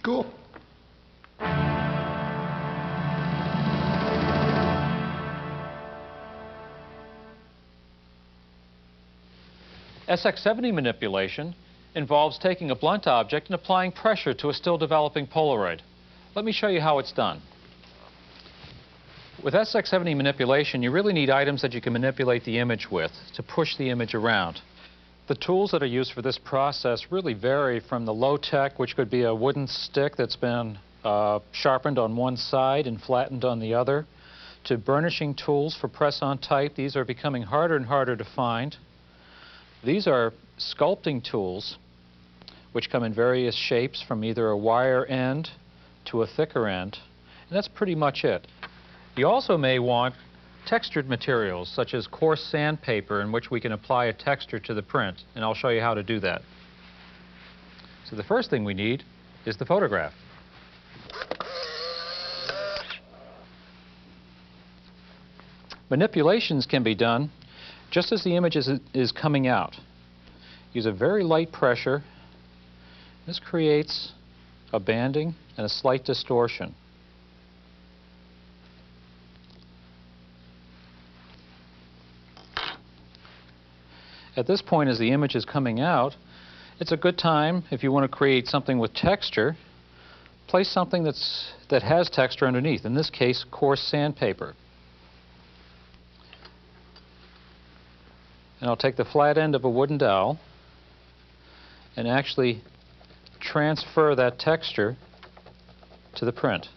Cool. SX-70 manipulation involves taking a blunt object and applying pressure to a still developing Polaroid. Let me show you how it's done. With SX-70 manipulation, you really need items that you can manipulate the image with to push the image around. The tools that are used for this process really vary from the low-tech, which could be a wooden stick that's been sharpened on one side and flattened on the other, to burnishing tools for press-on type. These are becoming harder and harder to find. These are sculpting tools, which come in various shapes from either a wire end to a thicker end, and that's pretty much it. You also may want textured materials, such as coarse sandpaper, in which we can apply a texture to the print, and I'll show you how to do that. So the first thing we need is the photograph. Manipulations can be done just as the image is coming out. Use a very light pressure. This creates a banding and a slight distortion. At this point, as the image is coming out, it's a good time, if you want to create something with texture, place something that has texture underneath, in this case, coarse sandpaper. And I'll take the flat end of a wooden dowel and actually transfer that texture to the print.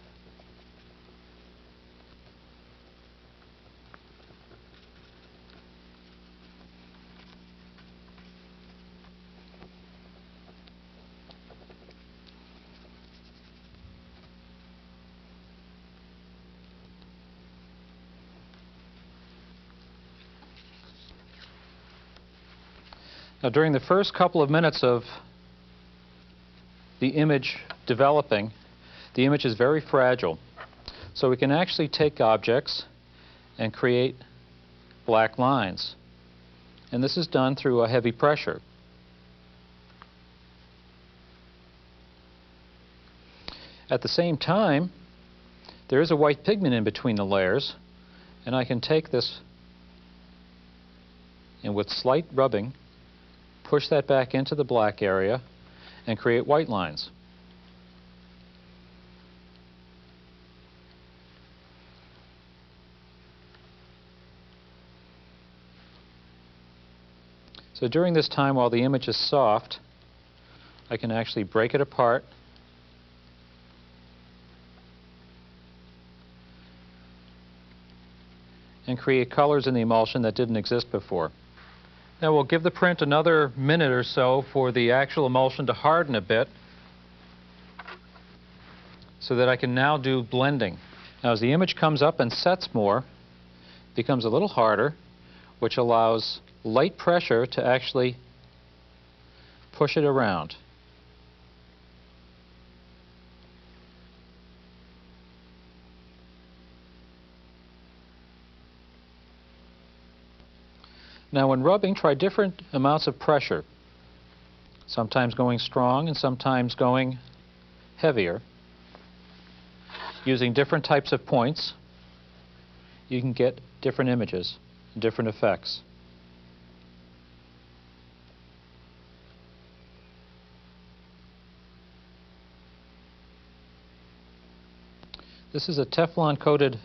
Now, during the first couple of minutes of the image developing, the image is very fragile. So we can actually take objects and create black lines. And this is done through a heavy pressure. At the same time, there is a white pigment in between the layers, and I can take this and with slight rubbing push that back into the black area and create white lines. So during this time, while the image is soft, I can actually break it apart and create colors in the emulsion that didn't exist before. Now we'll give the print another minute or so for the actual emulsion to harden a bit so that I can now do blending. Now as the image comes up and sets more, it becomes a little harder, which allows light pressure to actually push it around. Now when rubbing, try different amounts of pressure, sometimes going strong and sometimes going heavier. Using different types of points, you can get different images, different effects. This is a Teflon-coated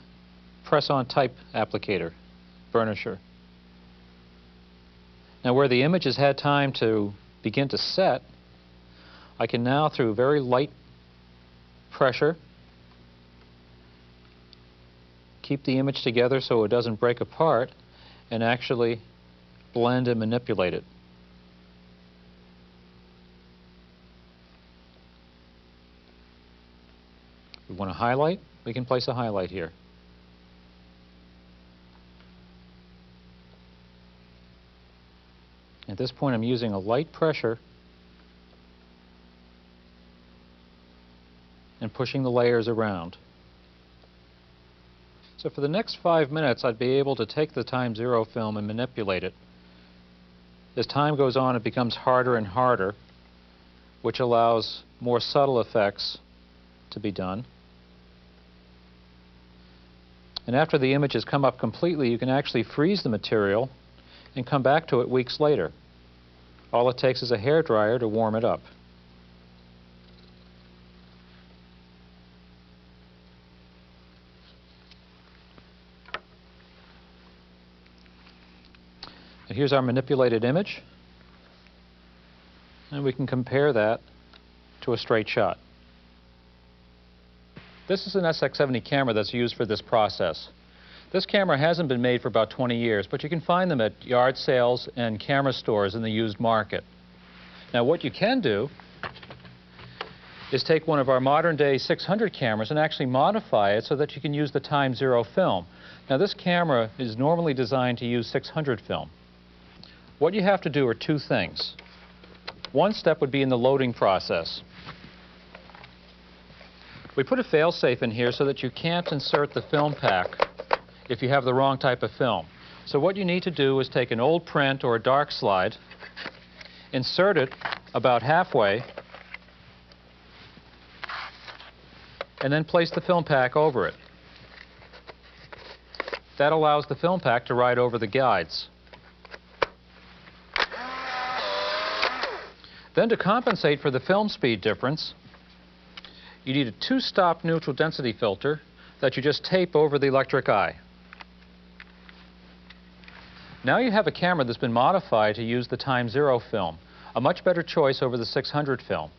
press-on type applicator, burnisher. Now where the image has had time to begin to set, I can now, through very light pressure, keep the image together so it doesn't break apart and actually blend and manipulate it. If we want to highlight, we can place a highlight here. At this point, I'm using a light pressure and pushing the layers around. So for the next 5 minutes, I'd be able to take the time zero film and manipulate it. As time goes on, it becomes harder and harder, which allows more subtle effects to be done. And after the image has come up completely, you can actually freeze the material and come back to it weeks later. All it takes is a hairdryer to warm it up. And here's our manipulated image, and we can compare that to a straight shot. This is an SX-70 camera that's used for this process. This camera hasn't been made for about 20 years, but you can find them at yard sales and camera stores in the used market. Now what you can do is take one of our modern-day 600 cameras and actually modify it so that you can use the time zero film. Now this camera is normally designed to use 600 film. What you have to do are two things. One step would be in the loading process. We put a fail-safe in here so that you can't insert the film pack if you have the wrong type of film. So what you need to do is take an old print or a dark slide, insert it about halfway, and then place the film pack over it. That allows the film pack to ride over the guides. Then to compensate for the film speed difference, you need a 2-stop neutral density filter that you just tape over the electric eye. Now you have a camera that's been modified to use the time zero film, a much better choice over the 600 film.